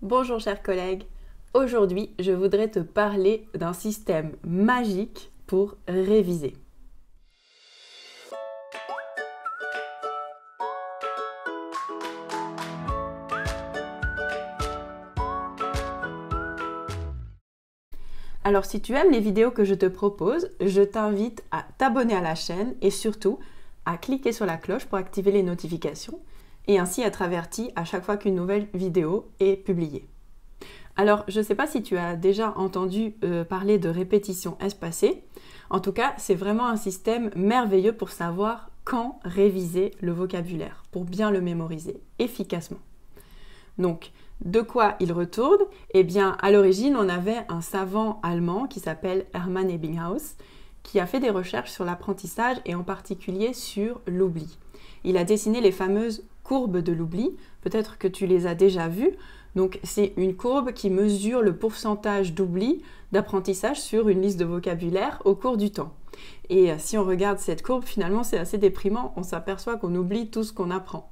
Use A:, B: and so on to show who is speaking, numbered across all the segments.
A: Bonjour chers collègues, aujourd'hui je voudrais te parler d'un système magique pour réviser. Alors si tu aimes les vidéos que je te propose, je t'invite à t'abonner à la chaîne et surtout à cliquer sur la cloche pour activer les notifications et ainsi être averti à chaque fois qu'une nouvelle vidéo est publiée. Alors, je ne sais pas si tu as déjà entendu parler de répétition espacée. En tout cas, c'est vraiment un système merveilleux pour savoir quand réviser le vocabulaire, pour bien le mémoriser efficacement. Donc, de quoi il retourne? Eh bien, à l'origine, on avait un savant allemand qui s'appelle Hermann Ebbinghaus, qui a fait des recherches sur l'apprentissage et en particulier sur l'oubli. Il a dessiné les fameuses courbes de l'oubli, peut-être que tu les as déjà vues. Donc c'est une courbe qui mesure le pourcentage d'oubli d'apprentissage sur une liste de vocabulaire au cours du temps. Et si on regarde cette courbe, finalement c'est assez déprimant, on s'aperçoit qu'on oublie tout ce qu'on apprend.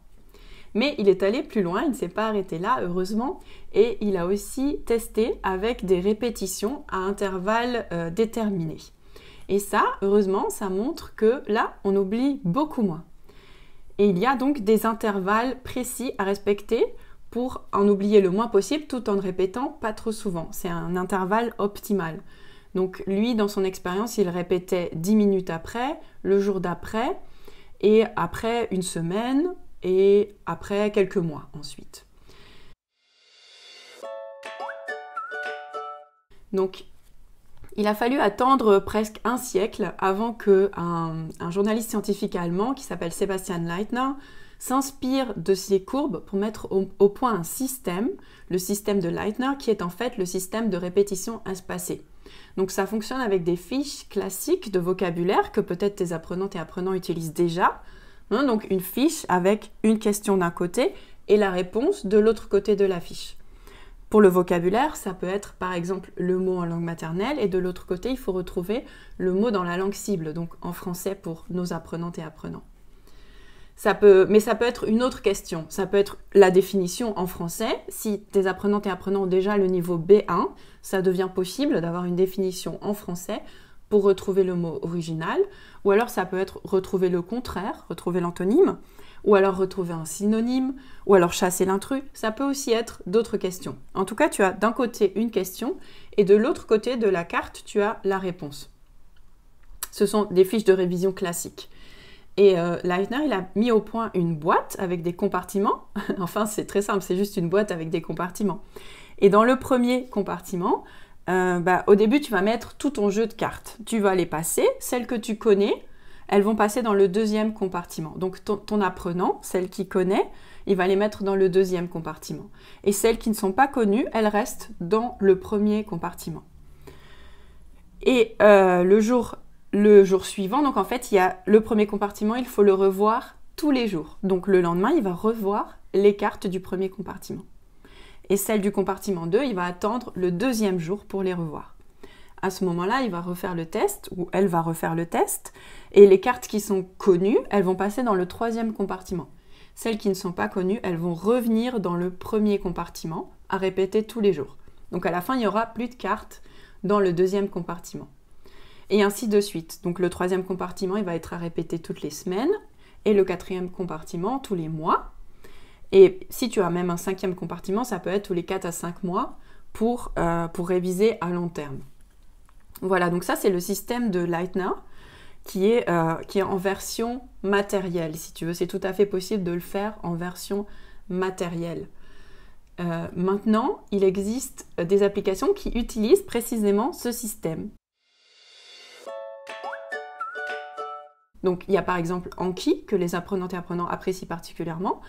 A: Mais il est allé plus loin, il ne s'est pas arrêté là, heureusement, et il a aussi testé avec des répétitions à intervalles déterminés. Et ça, heureusement, ça montre que là, on oublie beaucoup moins. Et il y a donc des intervalles précis à respecter pour en oublier le moins possible tout en ne répétant pas trop souvent. C'est un intervalle optimal. Donc lui, dans son expérience, il répétait 10 minutes après, le jour d'après, et après une semaine, et après quelques mois ensuite. Donc, il a fallu attendre presque un siècle avant qu'un journaliste scientifique allemand qui s'appelle Sebastian Leitner s'inspire de ces courbes pour mettre au point un système, le système de Leitner, qui est en fait le système de répétition espacée. Donc ça fonctionne avec des fiches classiques de vocabulaire que peut-être tes apprenantes et apprenants utilisent déjà. Donc une fiche avec une question d'un côté et la réponse de l'autre côté de la fiche. Pour le vocabulaire, ça peut être par exemple le mot en langue maternelle et de l'autre côté, il faut retrouver le mot dans la langue cible, donc en français pour nos apprenantes et apprenants. Mais ça peut être une autre question. Ça peut être la définition en français. Si tes apprenantes et apprenants ont déjà le niveau B1, ça devient possible d'avoir une définition en français pour retrouver le mot original. Ou alors ça peut être retrouver le contraire, retrouver l'antonyme, ou alors retrouver un synonyme, ou alors chasser l'intrus. Ça peut aussi être d'autres questions. En tout cas, tu as d'un côté une question et de l'autre côté de la carte, tu as la réponse. Ce sont des fiches de révision classiques. Et Leitner, il a mis au point une boîte avec des compartiments. Enfin, c'est très simple, c'est juste une boîte avec des compartiments. Et dans le premier compartiment, au début, tu vas mettre tout ton jeu de cartes. Tu vas les passer. Celles que tu connais, elles vont passer dans le deuxième compartiment. Donc, ton apprenant, celle qui connaît, il va les mettre dans le deuxième compartiment. Et celles qui ne sont pas connues, elles restent dans le premier compartiment. Et le jour suivant, donc en fait, il y a le premier compartiment, il faut le revoir tous les jours. Donc le lendemain, il va revoir les cartes du premier compartiment. Et celles du compartiment 2, il va attendre le deuxième jour pour les revoir. À ce moment-là, il va refaire le test, ou elle va refaire le test, et les cartes qui sont connues, elles vont passer dans le troisième compartiment. Celles qui ne sont pas connues, elles vont revenir dans le premier compartiment, à répéter tous les jours. Donc à la fin, il n'y aura plus de cartes dans le deuxième compartiment. Et ainsi de suite. Donc le troisième compartiment, il va être à répéter toutes les semaines, et le quatrième compartiment tous les mois. Et si tu as même un cinquième compartiment, ça peut être tous les 4 à 5 mois pour réviser à long terme. Voilà, donc ça c'est le système de Leitner qui est en version matérielle, si tu veux. C'est tout à fait possible de le faire en version matérielle. Maintenant, il existe des applications qui utilisent précisément ce système. Donc, il y a par exemple Anki, que les apprenantes et apprenants apprécient particulièrement.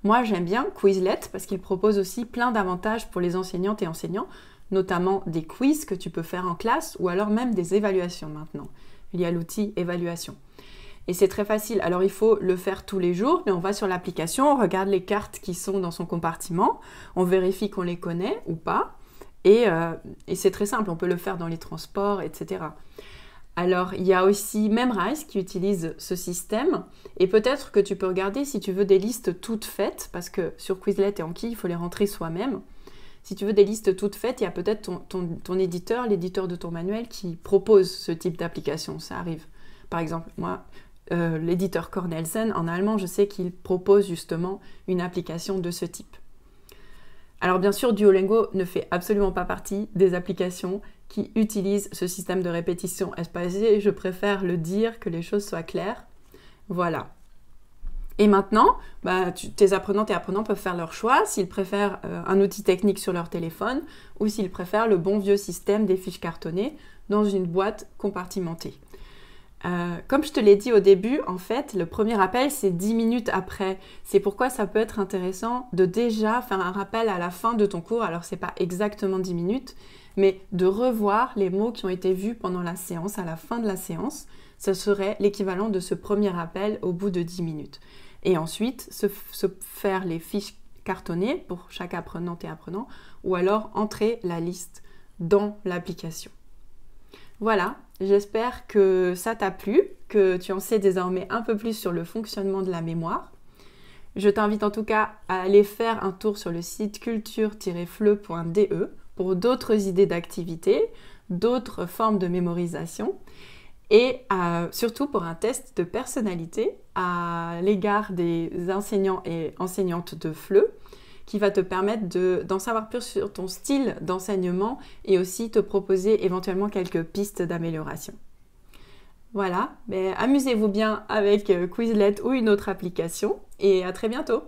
A: Moi, j'aime bien Quizlet, parce qu'il propose aussi plein d'avantages pour les enseignantes et enseignants, notamment des quiz que tu peux faire en classe, ou alors même des évaluations maintenant. Il y a l'outil évaluation. Et c'est très facile. Alors, il faut le faire tous les jours, mais on va sur l'application, on regarde les cartes qui sont dans son compartiment, on vérifie qu'on les connaît ou pas, et c'est très simple, on peut le faire dans les transports, etc. Alors, il y a aussi Memrise qui utilise ce système et peut-être que tu peux regarder si tu veux des listes toutes faites parce que sur Quizlet et Anki, il faut les rentrer soi-même. Si tu veux des listes toutes faites, il y a peut-être ton éditeur, l'éditeur de ton manuel qui propose ce type d'application. Ça arrive. Par exemple, moi, l'éditeur Cornelsen, en allemand, je sais qu'il propose justement une application de ce type. Alors bien sûr, Duolingo ne fait absolument pas partie des applications qui utilisent ce système de répétition espacée. Je préfère le dire, que les choses soient claires. Voilà. Et maintenant, tes apprenantes et apprenants peuvent faire leur choix s'ils préfèrent un outil technique sur leur téléphone ou s'ils préfèrent le bon vieux système des fiches cartonnées dans une boîte compartimentée. Comme je te l'ai dit au début, en fait, le premier rappel, c'est 10 minutes après. C'est pourquoi ça peut être intéressant de déjà faire un rappel à la fin de ton cours. Alors, c'est pas exactement 10 minutes, mais de revoir les mots qui ont été vus pendant la séance, à la fin de la séance. Ce serait l'équivalent de ce premier rappel au bout de 10 minutes. Et ensuite, se faire les fiches cartonnées pour chaque apprenante et apprenant, ou alors entrer la liste dans l'application. Voilà, j'espère que ça t'a plu, que tu en sais désormais un peu plus sur le fonctionnement de la mémoire. Je t'invite en tout cas à aller faire un tour sur le site culture-fleu.de pour d'autres idées d'activités, d'autres formes de mémorisation et surtout pour un test de personnalité à l'égard des enseignants et enseignantes de FLE qui va te permettre d'en savoir plus sur ton style d'enseignement et aussi te proposer éventuellement quelques pistes d'amélioration. Voilà, amusez-vous bien avec Quizlet ou une autre application et à très bientôt!